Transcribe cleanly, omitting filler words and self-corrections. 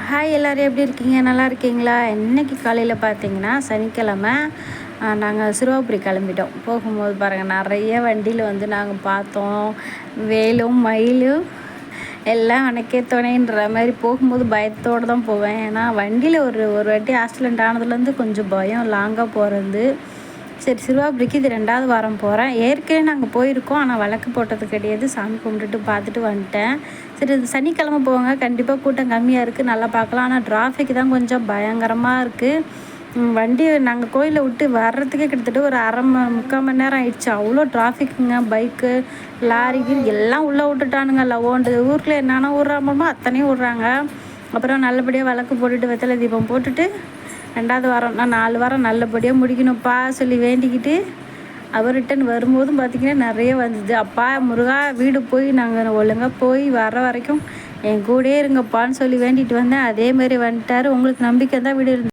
Hi எல்லோரும் எப்படி இருக்கீங்க? நல்லா இருக்கீங்களா? இன்றைக்கி காலையில் பார்த்தீங்கன்னா சனிக்கிழமை நாங்கள் சிறுவாபுரி கிளம்பிட்டோம். போகும்போது பாருங்கள் நிறைய வண்டியில் வந்து நாங்கள் பார்த்தோம். வேலும் மயிலும் எல்லாம் அன்றைக்கே துணைன்ற மாதிரி போகும்போது பயத்தோடு தான் போவேன். ஏன்னா வண்டியில் ஒரு ஒரு வாட்டி ஆக்சிடெண்ட் ஆனதுலேருந்து கொஞ்சம் பயம் லாங்காக போகிறது. சரி, சிறுவாபுரிக்கு இது 2வது வாரம் போகிறேன். ஏற்கனவே நாங்கள் போயிருக்கோம், ஆனால் விளக்கு போட்டது கிடையாது. சாமி கும்பிட்டுட்டு பார்த்துட்டு வந்துட்டேன். சரி, இது சனிக்கிழமை போவாங்க, கண்டிப்பாக கூட்டம் கம்மியாக இருக்குது, நல்லா பார்க்கலாம். ஆனால் டிராஃபிக் தான் கொஞ்சம் பயங்கரமாக இருக்குது. வண்டி நாங்கள் கோயிலை விட்டு வர்றதுக்கே கிட்டத்தட்ட ஒரு முக்கால் மணி நேரம் ஆயிடுச்சு. அவ்வளோ டிராஃபிக்குங்க. பைக்கு, லாரிக்கு எல்லாம் உள்ளே விட்டுட்டானுங்க. ஓண்டு ஊரில் என்னென்ன விட்றாமோ அத்தனையும் விட்றாங்க. அப்புறம் நல்லபடியாக விளக்கு போட்டுட்டு வெத்தலை தீபம் போட்டுட்டு 2வது வாரம் நான் 4 வாரம் நல்லபடியாக முடிக்கணும்ப்பா சொல்லி வேண்டிக்கிட்டு அவர் ரிட்டன் வரும்போதும் பார்த்திங்கன்னா நிறைய வந்தது. அப்பா முருகா, வீடு போய் நாங்கள் ஒழுங்காக போய் வர வரைக்கும் என் கூடயே இருங்கப்பான்னு சொல்லி வேண்டிட்டு வந்தேன். அதேமாரி வந்துட்டார். உங்களுக்கு நம்பிக்கை தான் வீடு